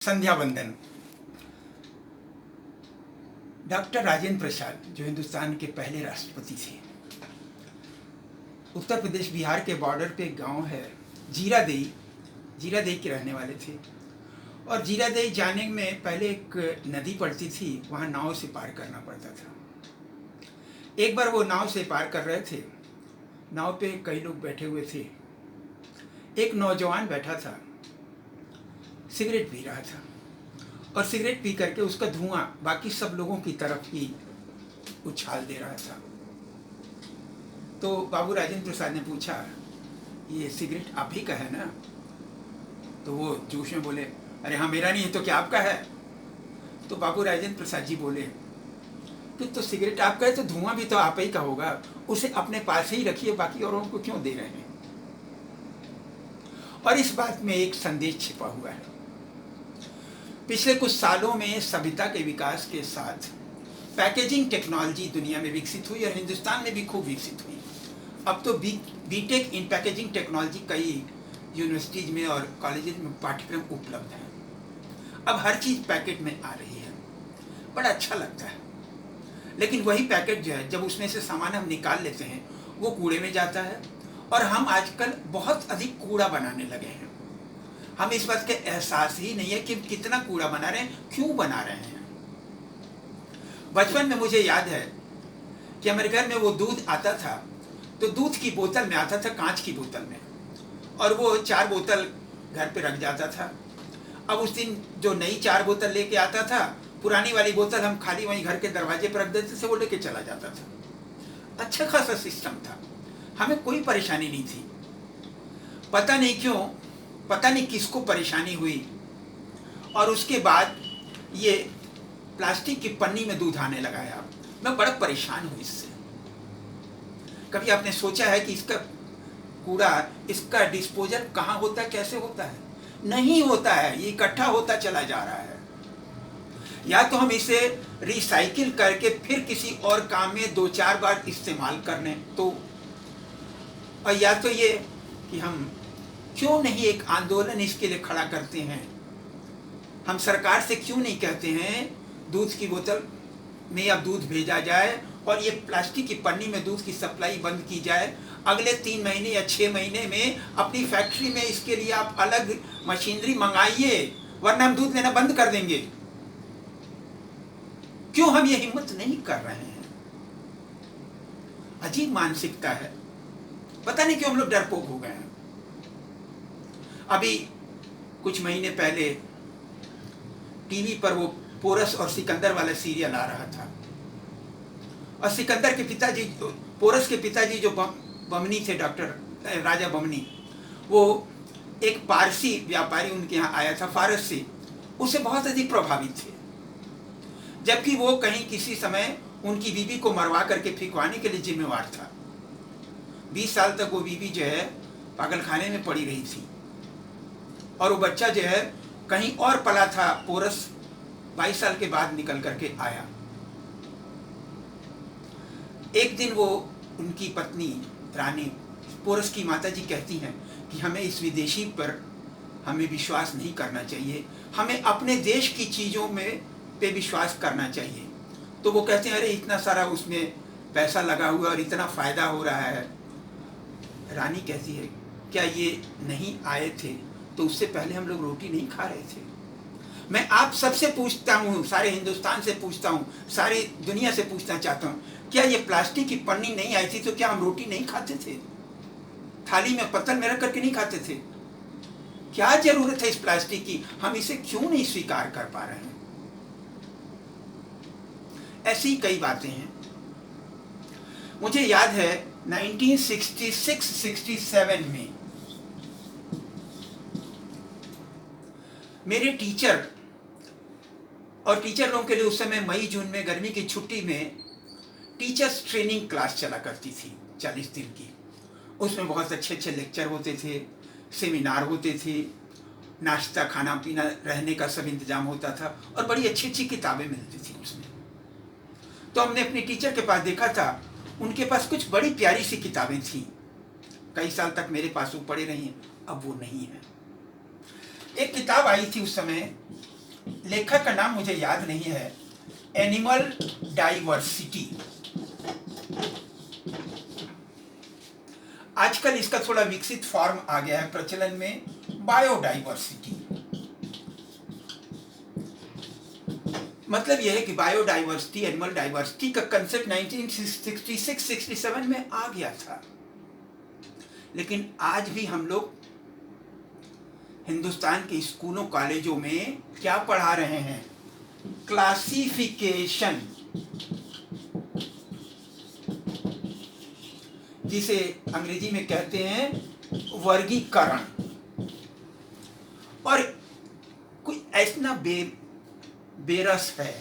संध्या वंदन। डॉक्टर राजेंद्र प्रसाद जो हिंदुस्तान के पहले राष्ट्रपति थे, उत्तर प्रदेश बिहार के बॉर्डर पे एक गांव है जीरादेई के रहने वाले थे। और जीरादेई जाने में पहले एक नदी पड़ती थी, वहाँ नाव से पार करना पड़ता था। एक बार वो नाव से पार कर रहे थे, नाव पे कई लोग बैठे हुए थे। एक नौजवान बैठा था, सिगरेट पी रहा था और सिगरेट पी करके उसका धुआं बाकी सब लोगों की तरफ ही उछाल दे रहा था। तो बाबू राजेंद्र प्रसाद ने पूछा, ये सिगरेट आप ही का है ना? तो वो जोश में बोले, अरे हाँ मेरा नहीं है तो क्या आपका है? तो बाबू राजेंद्र प्रसाद जी बोले, तो सिगरेट आपका है तो धुआं भी तो आप ही का होगा, उसे अपने पास ही रखिए, बाकी औरों को क्यों दे रहे हैं? और इस बात में एक संदेश छिपा हुआ है। पिछले कुछ सालों में सभ्यता के विकास के साथ पैकेजिंग टेक्नोलॉजी दुनिया में विकसित हुई और हिंदुस्तान में भी खूब विकसित हुई। अब तो बीटेक इन पैकेजिंग टेक्नोलॉजी कई यूनिवर्सिटीज में और कॉलेजेस में पाठ्यक्रम उपलब्ध है। अब हर चीज़ पैकेट में आ रही है, बड़ा अच्छा लगता है। लेकिन वही पैकेट जो है, जब उसमें से सामान हम निकाल लेते हैं, वो कूड़े में जाता है। और हम आजकल बहुत अधिक कूड़ा बनाने लगे हैं। हम इस बात के एहसास ही नहीं है कि कितना कूड़ा बना रहे हैं, क्यों बना रहे हैं। बचपन में मुझे याद है कि हमारे घर में वो दूध आता था, तो दूध की बोतल में आता था, कांच की बोतल में, और वो 4 बोतल घर पे रख जाता था। अब उस दिन जो नई 4 बोतल लेके आता था, पुरानी वाली बोतल हम खाली वहीं घर के दरवाजे पर रख देते थे, वो लेके चला जाता था। अच्छा खासा सिस्टम था, हमें कोई परेशानी नहीं थी। पता नहीं क्यों, पता नहीं किसको परेशानी हुई, और उसके बाद ये प्लास्टिक की पन्नी में दूध आने लगा है। मैं बड़ा परेशान हूँ इससे। कभी आपने सोचा है कि इसका कूड़ा, इसका डिस्पोजल कहाँ होता है, कैसे होता है? नहीं होता है, ये इकट्ठा होता चला जा रहा है। या तो हम इसे रिसाइकिल करके फिर किसी और काम में 2-4 बार इस्तेमाल कर लें तो, और या तो ये कि हम क्यों नहीं एक आंदोलन इसके लिए खड़ा करते हैं। हम सरकार से क्यों नहीं कहते हैं दूध की बोतल में अब दूध भेजा जाए और ये प्लास्टिक की पन्नी में दूध की सप्लाई बंद की जाए। अगले 3 महीने या 6 महीने में अपनी फैक्ट्री में इसके लिए आप अलग मशीनरी मंगाइए, वरना हम दूध लेना बंद कर देंगे। क्यों हम ये हिम्मत नहीं कर रहे हैं? अजीब मानसिकता है, पता नहीं क्यों हम लोग डरपोक हो गए हैं। अभी कुछ महीने पहले टीवी पर वो पोरस और सिकंदर वाला सीरियल आ रहा था, और सिकंदर के पिताजी, पोरस के पिताजी जो बमनी थे, डॉक्टर राजा बमनी, वो एक पारसी व्यापारी उनके यहाँ आया था फारस से, उससे बहुत अधिक प्रभावित थे। जबकि वो कहीं किसी समय उनकी बीवी को मरवा करके फिकवाने के लिए जिम्मेवार था। 20 साल तक वो बीवी जो है पागलखाने में पड़ी रही थी, और वो बच्चा जो है कहीं और पला था। पोरस 22 साल के बाद निकल करके आया। एक दिन वो, उनकी पत्नी रानी, पोरस की माताजी कहती हैं कि हमें इस विदेशी पर हमें विश्वास नहीं करना चाहिए, हमें अपने देश की चीज़ों में पे विश्वास करना चाहिए। तो वो कहते हैं, अरे इतना सारा उसमें पैसा लगा हुआ और इतना फ़ायदा हो रहा है। रानी कहती है, क्या ये नहीं आए थे तो उससे पहले हम लोग रोटी नहीं खा रहे थे? मैं आप सबसे पूछता हूँ, सारे हिंदुस्तान से पूछता हूँ, सारी दुनिया से पूछना चाहता हूँ, क्या ये प्लास्टिक की पन्नी नहीं आई थी तो क्या हम रोटी नहीं खाते थे? थाली में पत्तल में रख करके नहीं खाते थे? क्या जरूरत है इस प्लास्टिक की? हम इसे क्यों नहीं स्वीकार कर पा रहे हैं? ऐसी कई बातें हैं। मुझे याद है 1966-67 में मेरे टीचर, और टीचर लोगों के लिए उस समय मई जून में गर्मी की छुट्टी में टीचर्स ट्रेनिंग क्लास चला करती थी 40 दिन की। उसमें बहुत अच्छे अच्छे लेक्चर होते थे, सेमिनार होते थे, नाश्ता खाना पीना रहने का सब इंतजाम होता था, और बड़ी अच्छी अच्छी किताबें मिलती थी उसमें। तो हमने अपनी टीचर के पास देखा था, उनके पास कुछ बड़ी प्यारी सी किताबें थी, कई साल तक मेरे पास वो पड़ी रही हैं, अब वो नहीं है। एक किताब आई थी उस समय, लेखक का नाम मुझे याद नहीं है, एनिमल डाइवर्सिटी। आजकल इसका थोड़ा विकसित फॉर्म आ गया है प्रचलन में, बायोडाइवर्सिटी। मतलब यह है कि बायोडाइवर्सिटी, एनिमल डाइवर्सिटी का कंसेप्ट 1966-67 में आ गया था, लेकिन आज भी हम लोग हिंदुस्तान के स्कूलों कॉलेजों में क्या पढ़ा रहे हैं? क्लासिफिकेशन, जिसे अंग्रेजी में कहते हैं वर्गीकरण। और कोई ऐसा बेरस है।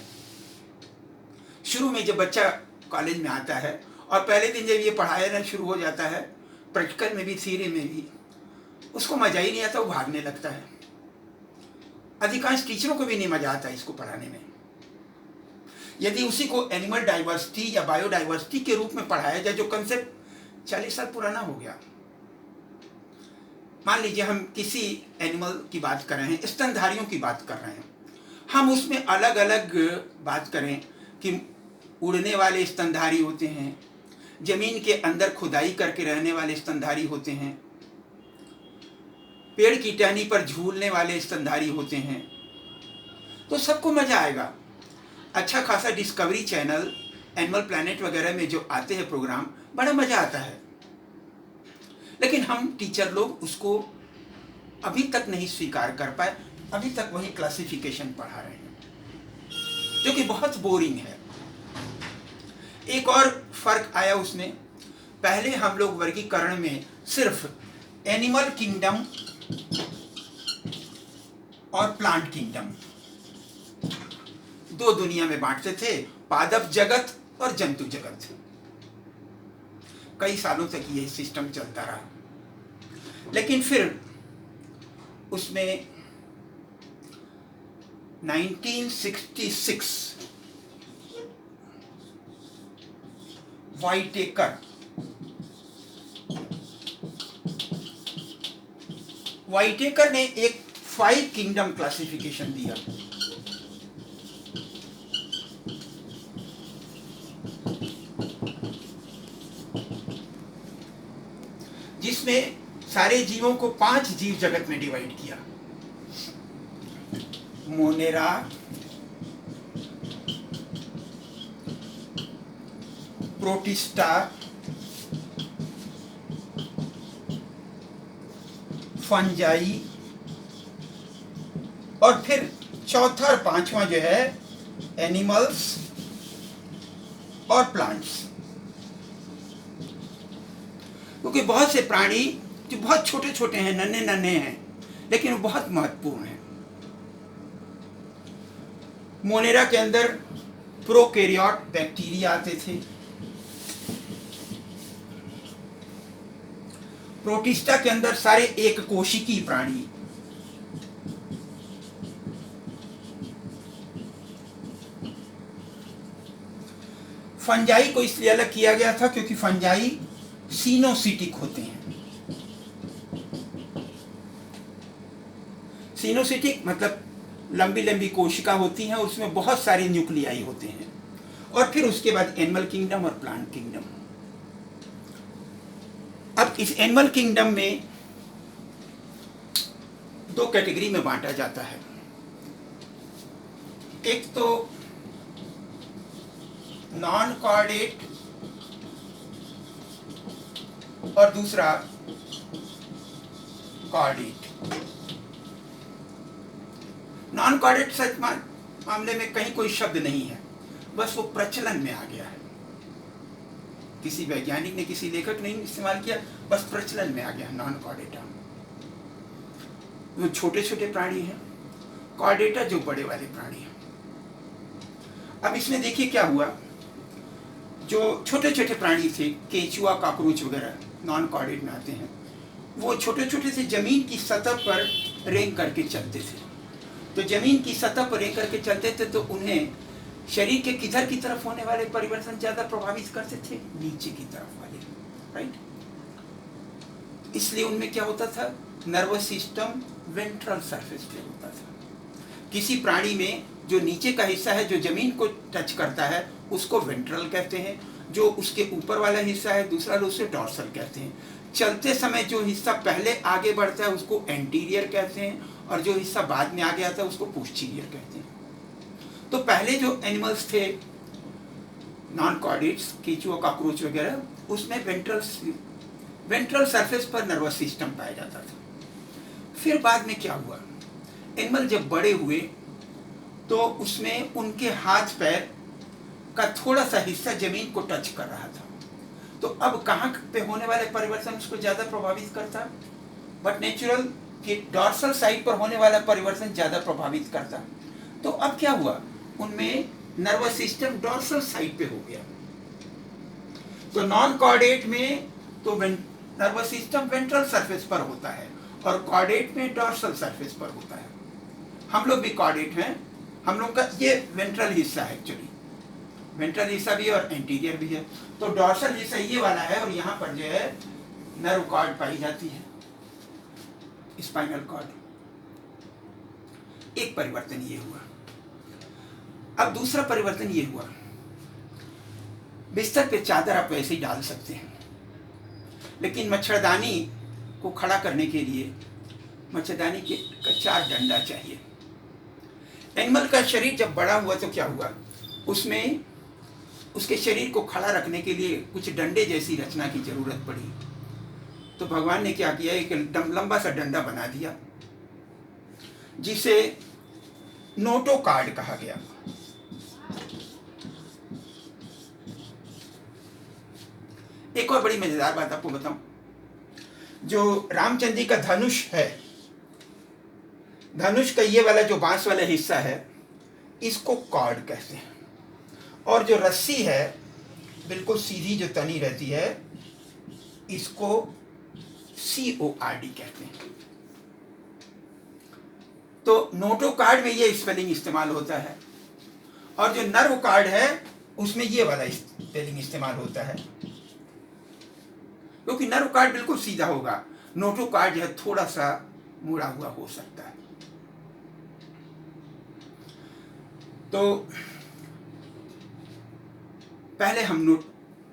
शुरू में जब बच्चा कॉलेज में आता है और पहले दिन जब ये पढ़ाया शुरू हो जाता है, प्रैक्टिकल में भी थ्योरी में भी, उसको मजा ही नहीं आता, वो भागने लगता है। अधिकांश टीचरों को भी नहीं मजा आता इसको पढ़ाने में। यदि उसी को एनिमल डाइवर्सिटी या बायोडाइवर्सिटी के रूप में पढ़ाया जाए, जो कंसेप्ट 40 साल पुराना हो गया। मान लीजिए हम किसी एनिमल की बात कर रहे हैं, स्तनधारियों की बात कर रहे हैं, हम उसमें अलग अलग बात करें कि उड़ने वाले स्तनधारी होते हैं, जमीन के अंदर खुदाई करके रहने वाले स्तनधारी होते हैं, पेड़ की टहनी पर झूलने वाले स्तनधारी होते हैं, तो सबको मजा आएगा। अच्छा खासा डिस्कवरी चैनल, एनिमल प्लैनेट वगैरह में जो आते हैं प्रोग्राम, बड़ा मजा आता है। लेकिन हम टीचर लोग उसको अभी तक नहीं स्वीकार कर पाए, अभी तक वही क्लासिफिकेशन पढ़ा रहे हैं, जो कि बहुत बोरिंग है। एक और फर्क आया उसमें, पहले हम लोग वर्गीकरण में सिर्फ एनिमल किंगडम और प्लांट किंगडम दो दुनिया में बांटते थे, पादप जगत और जंतु जगत। कई सालों तक यह सिस्टम चलता रहा, लेकिन फिर उसमें 1966 वाइटेकर ने एक 5 किंगडम क्लासिफिकेशन दिया। जिसमें सारे जीवों को 5 जीव जगत में डिवाइड किया। मोनेरा, प्रोटिस्टा, फंजाई, और फिर चौथा और पांचवा जो है एनिमल्स और प्लांट्स। क्योंकि बहुत से प्राणी जो बहुत छोटे छोटे हैं, नन्हे नन्हे हैं, लेकिन वो बहुत महत्वपूर्ण हैं। मोनेरा के अंदर प्रोकैरियोट बैक्टीरिया आते थे, प्रोटिस्टा के अंदर सारे एक कोशिकी प्राणी, फंजाई को इसलिए अलग किया गया था क्योंकि फंजाई सीनोसिटिक होते हैं। सीनोसिटिक मतलब लंबी लंबी कोशिका होती हैं, उसमें बहुत सारे न्यूक्लियाई होते हैं। और फिर उसके बाद एनिमल किंगडम और प्लांट किंगडम। अब इस एनिमल किंगडम में 2 कैटेगरी में बांटा जाता है। एक तो नॉन कॉर्डेट और दूसरा कॉर्डेट। नॉन कॉर्डेट सच मामले में कहीं कोई शब्द नहीं है, बस वो प्रचलन में आ गया है। किसी वैज्ञानिक ने, किसी लेखक ने इस्तेमाल किया, बस प्रचलन में आ गया नॉन कॉर्डेटा। वो छोटे छोटे प्राणी हैं, कॉर्डेटा जो बड़े वाले प्राणी हैं। अब इसमें देखिए क्या हुआ, जो छोटे छोटे प्राणी थे, केचुआ, कॉकरोच वगैरह नॉन कॉर्डेट में आते हैं, वो छोटे छोटे से जमीन की सतह पर रेंग करके चलते थे। तो जमीन की सतह पर रेंग करके चलते थे तो उन्हें शरीर के किधर की तरफ होने वाले परिवर्तन ज्यादा प्रभावित करते थे? नीचे की तरफ वाले, राइट। इसलिए उनमें क्या होता था, नर्वस सिस्टम वेंट्रल सरफेस पे होता था। किसी प्राणी में जो नीचे का हिस्सा है, जो जमीन को टच करता है, उसको वेंट्रल कहते हैं। जो उसके ऊपर वाला हिस्सा है, दूसरा लोग उसे डॉर्सल कहते हैं। चलते समय जो हिस्सा पहले आगे बढ़ता है उसको एंटीरियर कहते हैं, और जो हिस्सा बाद में आगे आता है उसको पोस्टीरियर कहते हैं। तो पहले जो एनिमल्स थे नॉन कॉर्डेट्स, केचुआ, कॉकरोच वगैरह, उसमें वेंट्रल सरफेस पर नर्वस सिस्टम पाया जाता था। फिर बाद में क्या हुआ, एनिमल जब बड़े हुए तो उसमें उनके हाथ पैर का थोड़ा सा हिस्सा जमीन को टच कर रहा था। तो अब कहाँ पे होने वाले परिवर्तन उसको ज़्यादा प्रभावित करता, बट नेचुरल कि डॉर्सल साइड पर होने वाला परिवर्तन ज़्यादा प्रभावित करता। तो अब क्या हुआ, उनमें नर्वस सिस्टम डॉर्सल साइड पे हो गया। तो नॉन कॉर्डेट में तो नर्वस सिस्टम वेंट्रल सरफेस पर होता है और कॉर्डेट में डॉर्सल सरफेस पर होता है। हम लोग भी कॉर्डेट हैं, हम लोग का ये वेंट्रल हिस्सा है, एक्चुअली वेंट्रल हिस्सा भी है और एंटीरियर भी है। तो डॉर्सल हिस्सा ये वाला है और यहाँ पर जो है नर्व कॉर्ड पाई जाती है, स्पाइनल कॉर्ड। एक परिवर्तन ये हुआ। अब दूसरा परिवर्तन ये हुआ, बिस्तर पे चादर आप वैसे ही डाल सकते हैं, लेकिन मच्छरदानी को खड़ा करने के लिए मच्छरदानी के का 4 डंडा चाहिए। एनिमल का शरीर जब बड़ा हुआ तो क्या हुआ, उसमें उसके शरीर को खड़ा रखने के लिए कुछ डंडे जैसी रचना की जरूरत पड़ी। तो भगवान ने क्या किया, एक लंबा सा डंडा बना दिया जिसे नोटोकार्ड कहा गया। एक और बड़ी मजेदार बात आपको बताऊं, जो रामचंद्र जी का धनुष है, धनुष का ये वाला जो बांस वाला हिस्सा है, इसको कॉर्ड कहते हैं, और जो रस्सी है बिल्कुल सीधी जो तनी रहती है, इसको CORD कहते हैं। तो नोटो कार्ड में ये स्पेलिंग इस्तेमाल होता है, और जो नर्व कार्ड है उसमें ये वाला स्पेलिंग इस्तेमाल होता है, क्योंकि नर्व कार्ड बिल्कुल सीधा होगा, नोटो कार्ड जो है थोड़ा सा मुड़ा हुआ हो सकता है। तो पहले हम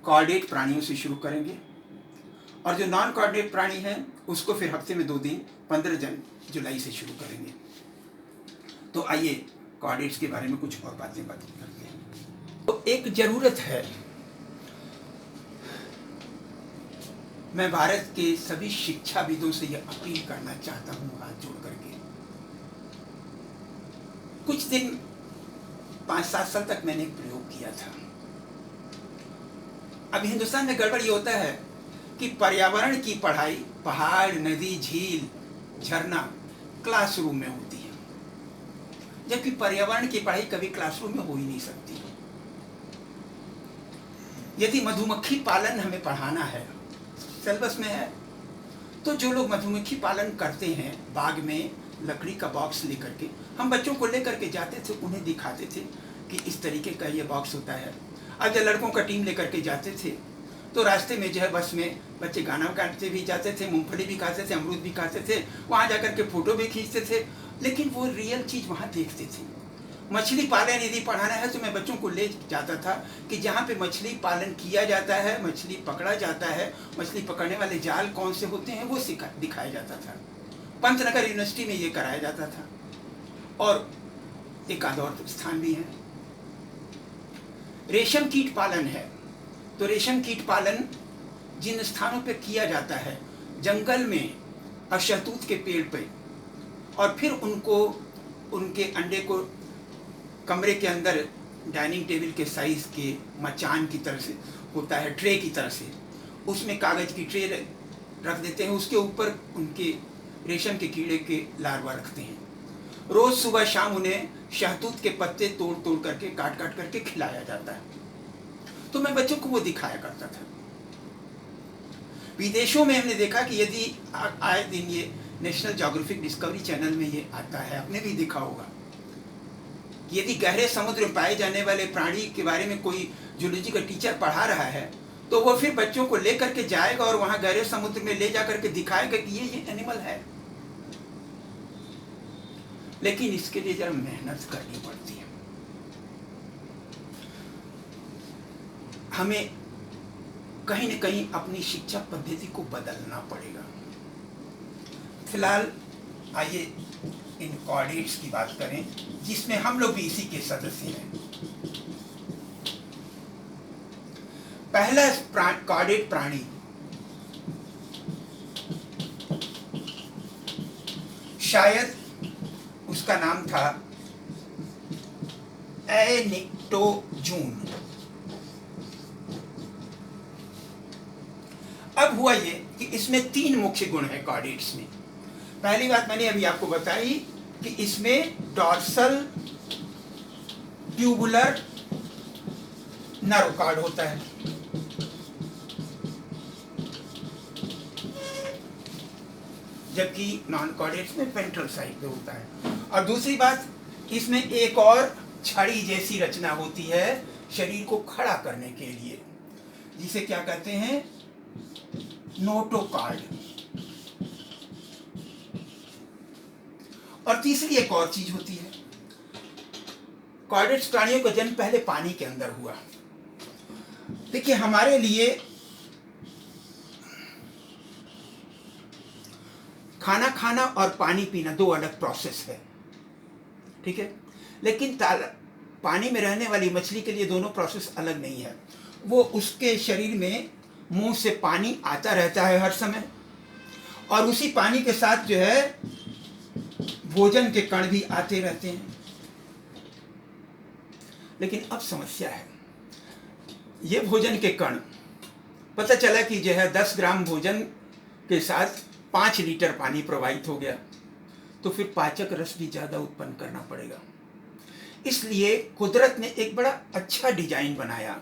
कॉर्डेट प्राणियों से शुरू करेंगे, और जो नॉन कॉर्डेट प्राणी हैं उसको फिर हफ्ते में 2 दिन 15 जुलाई से शुरू करेंगे। तो आइए कॉर्डेट्स के बारे में कुछ और बातें करते हैं। तो एक ज़रूरत है, मैं भारत के सभी शिक्षाविदों से यह अपील करना चाहता हूँ हाथ जोड़ करके। कुछ दिन 5-7 साल तक मैंने एक प्रयोग किया था। अब हिंदुस्तान में गड़बड़ ये होता है कि पर्यावरण की पढ़ाई, पहाड़, नदी, झील, झरना क्लासरूम में होती है, जबकि पर्यावरण की पढ़ाई कभी क्लासरूम में हो ही नहीं सकती। यदि मधुमक्खी पालन हमें पढ़ाना है, सिलेबस में है, तो जो लोग मधुमक्खी पालन करते हैं, बाग में लकड़ी का बॉक्स लेकर के, हम बच्चों को लेकर के जाते थे, उन्हें दिखाते थे कि इस तरीके का ये बॉक्स होता है। अब जब लड़कों का टीम लेकर के जाते थे तो रास्ते में जो है बस में बच्चे गाना गाते भी जाते थे, मूंगफली भी खाते थे, अमरूद भी खाते थे, वहाँ जाकर के फोटो भी खींचते थे, लेकिन वो रियल चीज़ वहाँ देखते थे। मछली पालन यदि पढ़ाना है तो मैं बच्चों को ले जाता था कि जहाँ पे मछली पालन किया जाता है, मछली पकड़ा जाता है, मछली पकड़ने वाले जाल कौन से होते हैं वो दिखाया जाता था। पंतनगर यूनिवर्सिटी में ये कराया जाता था, और एक आध और स्थान भी है। रेशम कीट पालन है, तो रेशम कीट पालन जिन स्थानों पे किया जाता है, जंगल में और शहतूत के पेड़ पे, और फिर उनको उनके अंडे को कमरे के अंदर डाइनिंग टेबल के साइज़ के मचान की तरह से होता है, ट्रे की तरह से, उसमें कागज़ की ट्रे रख देते हैं, उसके ऊपर उनके रेशम के कीड़े के लार्वा रखते हैं। रोज़ सुबह शाम उन्हें शहतूत के पत्ते तोड़ तोड़ करके, काट काट करके खिलाया जाता है। तो मैं बच्चों को वो दिखाया करता था। विदेशों में हमने देखा कि यदि आए दिन ये नेशनल ज्योग्राफिक डिस्कवरी चैनल में ये आता है, आपने भी देखा होगा, यदि गहरे समुद्र में पाए जाने वाले प्राणी के बारे में कोई जूलॉजी का टीचर पढ़ा रहा है, तो वो फिर बच्चों को लेकर के जाएगा और वहाँ गहरे समुद्र में ले जाकर के दिखाएगा कि ये एनिमल है। लेकिन इसके लिए जरा मेहनत करनी पड़ती है। हमें कहीं न कहीं अपनी शिक्षा पद्धति को बदलना पड़ेगा। फिलहाल आइए इन कॉर्डेट्स की बात करें, जिसमें हम लोग भी इसी के सदस्य हैं। पहला कॉर्डेट प्राणी शायद उसका नाम था एनिक्टोजून। अब हुआ ये कि इसमें 3 मुख्य गुण हैं कॉर्डेट्स में। पहली बात मैंने अभी आपको बताई कि इसमें डॉर्सल ट्यूबुलर नर्व कॉर्ड होता है, जबकि नॉन कॉर्डेट्स में वेंट्रल साइड पे होता है। और दूसरी बात, इसमें एक और छड़ी जैसी रचना होती है शरीर को खड़ा करने के लिए, जिसे क्या कहते हैं, नोटोकॉर्ड। और तीसरी एक और चीज होती है, कॉर्डेट्स प्राणियों का जन्म पहले पानी के अंदर हुआ। देखिए, हमारे लिए खाना खाना और पानी पीना 2 अलग प्रोसेस है, ठीक है। लेकिन पानी में रहने वाली मछली के लिए दोनों प्रोसेस अलग नहीं है। वो उसके शरीर में मुंह से पानी आता रहता है हर समय, और उसी पानी के साथ जो है भोजन के कण भी आते रहते हैं। लेकिन अब समस्या है, ये भोजन के कण, पता चला कि जो है 10 ग्राम भोजन के साथ 5 लीटर पानी प्रवाहित हो गया, तो फिर पाचक रस भी ज़्यादा उत्पन्न करना पड़ेगा। इसलिए कुदरत ने एक बड़ा अच्छा डिजाइन बनाया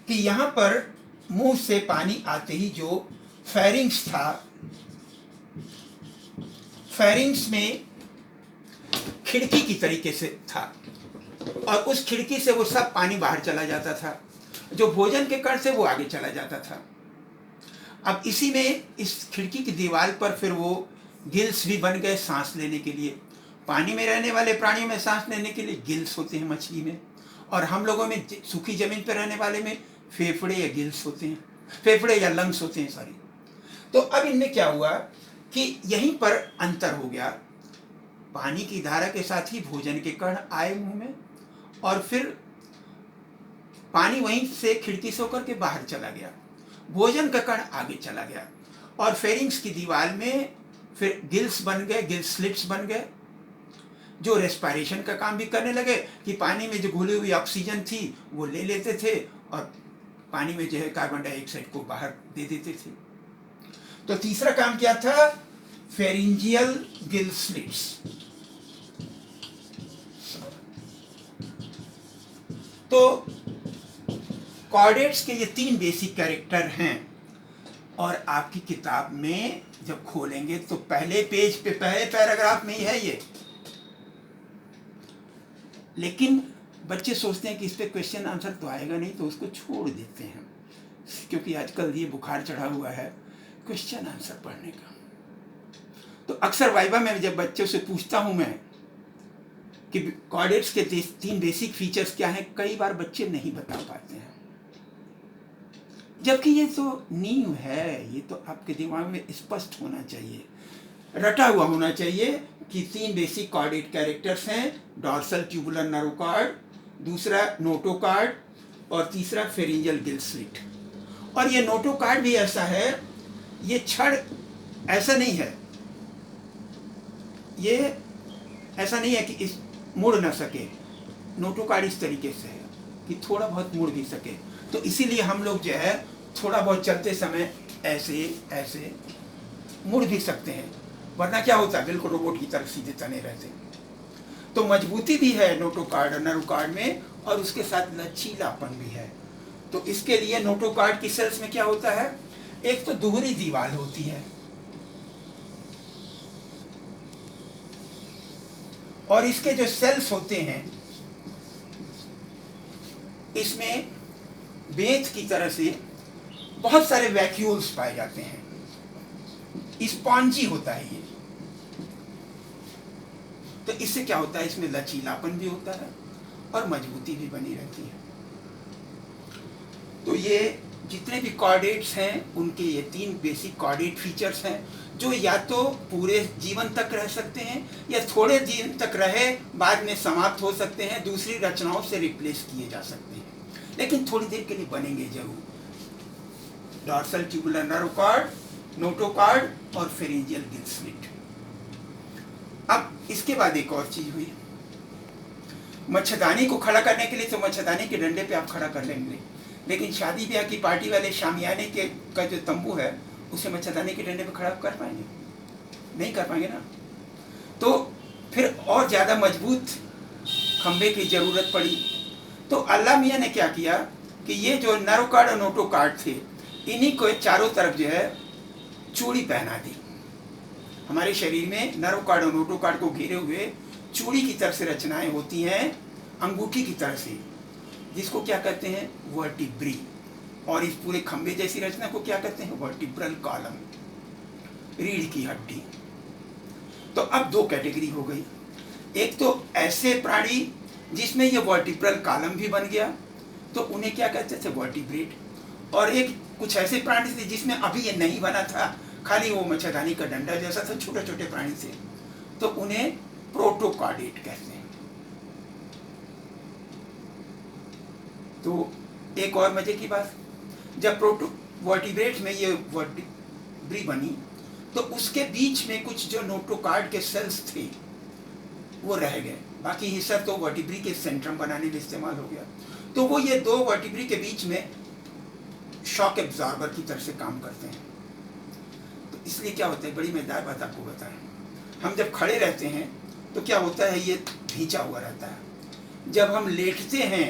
कि यहाँ पर मुंह से पानी आते ही जो फेरिंग्स था, फेरिंग्स में खिड़की की तरीके से था, और उस खिड़की से वो सब पानी बाहर चला जाता था, जो भोजन के कण से वो आगे चला जाता था। अब इसी में इस खिड़की की दीवार पर फिर वो गिल्स भी बन गए सांस लेने के लिए। पानी में रहने वाले प्राणियों में सांस लेने के लिए गिल्स होते हैं मछली में, और हम लोगों में सूखी जमीन पर रहने वाले में फेफड़े या गिल्स होते हैं, फेफड़े या लंग्स होते हैं, सॉरी। तो अब इनमें क्या हुआ कि यहीं पर अंतर हो गया। पानी की धारा के साथ ही भोजन के कण आए मुंह में, और फिर पानी वहीं से खिड़की से होकर के बाहर चला गया, भोजन का कण आगे चला गया, और फेरिंग्स की दीवार में फिर गिल्स बन गए, गिल स्लिट्स बन गए, जो रेस्पिरेशन का काम भी करने लगे कि पानी में जो घुली हुई ऑक्सीजन थी वो ले लेते थे, और पानी में जो है कार्बन डाइऑक्साइड को बाहर दे देते थे। तो तीसरा काम क्या था, फेरिंजियल गिल स्लिट्स। तो कॉर्डेट्स के ये 3 बेसिक कैरेक्टर हैं, और आपकी किताब में जब खोलेंगे तो पहले पेज पे पहले पैराग्राफ में ही है ये। लेकिन बच्चे सोचते हैं कि इस पे क्वेश्चन आंसर तो आएगा नहीं, तो उसको छोड़ देते हैं, क्योंकि आजकल ये बुखार चढ़ा हुआ है क्वेश्चन आंसर पढ़ने का। तो अक्सर वाइवा में जब बच्चों से पूछता हूं मैं कि कॉर्डेट्स के 3 बेसिक फीचर्स क्या हैं, कई बार बच्चे नहीं बता पाते हैं, जबकि ये तो नींव है, ये तो आपके दिमाग में स्पष्ट होना चाहिए, रटा हुआ होना चाहिए कि 3 बेसिक कॉर्डेट कैरेक्टर्स हैं, डॉर्सल ट्यूबुलर नर्व कॉर्ड, दूसरा नोटोकॉर्ड, और तीसरा फेरिंजियल गिल स्लिट। और ये नोटोकॉर्ड भी ऐसा है, ये छड़ ऐसा नहीं है, ये ऐसा नहीं है कि इस मुड़ ना सके, नोटोकॉर्ड इस तरीके से है कि थोड़ा बहुत मुड़ भी सके। तो इसीलिए हम लोग जो है थोड़ा बहुत चलते समय ऐसे ऐसे मुड़ भी सकते हैं, वरना क्या होता है, बिल्कुल रोबोट की तरह सीधे तने रहते हैं। तो मजबूती भी है नोटोकॉर्ड और नर्व कॉर्ड में, और उसके साथ लचीलापन भी है। तो इसके लिए नोटोकॉर्ड की सेल्स में क्या होता है, एक तो दोहरी दीवार होती है, और इसके जो सेल्स होते हैं इसमें बेंत की तरह से बहुत सारे वैक्यूल्स पाए जाते हैं, स्पॉन्जी होता है ये। तो इससे क्या होता है, इसमें लचीलापन भी होता है और मजबूती भी बनी रहती है। तो ये जितने भी कॉर्डेट्स हैं उनके ये 3 बेसिक कॉर्डेट फीचर्स हैं जो या तो पूरे जीवन तक रह सकते हैं या थोड़े जीवन तक रहे बाद में समाप्त हो सकते हैं, दूसरी रचनाओं से रिप्लेस किए जा सकते हैं, लेकिन थोड़ी देर के लिए बनेंगे जरूर। Dorsal tubular nerve cord, notochord और फेरिंजियल गिल स्लिट। अब इसके बाद एक और चीज हुई, मच्छरदानी को खड़ा करने के लिए तो मच्छरदानी के डंडे पे आप खड़ा कर लेंगे, लेकिन शादी ब्याह की पार्टी वाले शामियाने के का जो तंबू है उसे मच्छरदानी के डंडे पे खड़ा कर पाएंगे? नहीं कर पाएंगे ना। तो फिर और ज़्यादा मजबूत खंबे की ज़रूरत पड़ी। तो अल्लाह मियाँ ने क्या किया कि ये जो नर्व कार्ड और नोटो कार्ड थे इन्हीं को चारों तरफ जो है चूड़ी पहना दी। हमारे शरीर में नर्व कार्ड और नोटो कार्ड को घेरे हुए चूड़ी की तरह से रचनाएं होती हैं, अंगूठी की तरह से, जिसको क्या कहते हैं, वर्टिब्री। और इस पूरे खंबे जैसी रचना को क्या कहते हैं, वर्टिब्रल कॉलम, रीढ़ की हड्डी। तो अब 2 कैटेगरी हो गई, एक तो ऐसे प्राणी जिसमें ये वर्टिब्रल कॉलम भी बन गया तो उन्हें क्या कहते थे, वर्टिब्रेट, और एक कुछ ऐसे प्राणी थे जिसमें अभी ये नहीं बना था, खाली वो मच्छरदानी का डंडा जैसा था, छोटे छोटे प्राणी थे, तो उन्हें प्रोटोकॉर्डेट कहते हैं। तो एक और मजे की बात, जब वर्टिब्रेट में ये वर्टिब्री बनी तो उसके बीच में कुछ जो नोटोकॉर्ड के सेल्स थे वो रह गए, बाकी हिस्सा तो वर्टिब्री के सेंट्रम बनाने में इस्तेमाल हो गया। तो वो ये 2 वर्टिब्री के बीच में शॉक एब्जॉर्बर की तरह से काम करते हैं। तो इसलिए क्या होता है, बड़ी मजेदार बात आपको बताएं, हम जब खड़े रहते हैं तो क्या होता है, ये भींचा हुआ रहता है। जब हम लेटते हैं,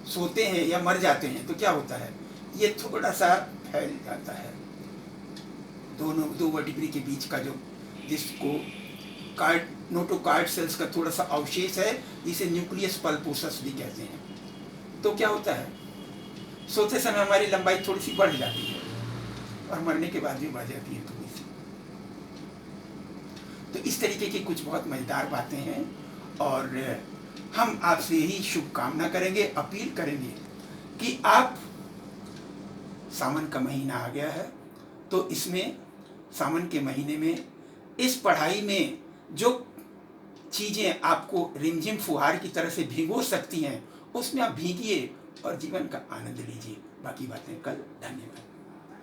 सोते हैं या मर जाते हैं तो क्या होता है, ये थोड़ा सा फैल जाता है। दोनों 2 वर्टिब्री के बीच का जो, जिसको कार्ड नोटोकॉर्ड सेल्स का थोड़ा सा अवशेष है, जिसे न्यूक्लियस पल्पोसस भी कहते हैं। तो क्या होता है, सोते समय हमारी लंबाई थोड़ी सी बढ़ जाती है और मरने के बाद भी बढ़ जाती है थोड़ी सी। तो इस तरीके की कुछ बहुत मजेदार बातें हैं और हम आपसे यही शुभकामना करेंगे, अपील करेंगे कि आप, सावन का महीना आ गया है तो इसमें, सावन के महीने में इस पढ़ाई में जो चीज़ें आपको रिमझिम फुहार की तरह से भिगो सकती हैं उसमें आप भीगिए और जीवन का आनंद लीजिए। बाकी बातें कल। धन्यवाद।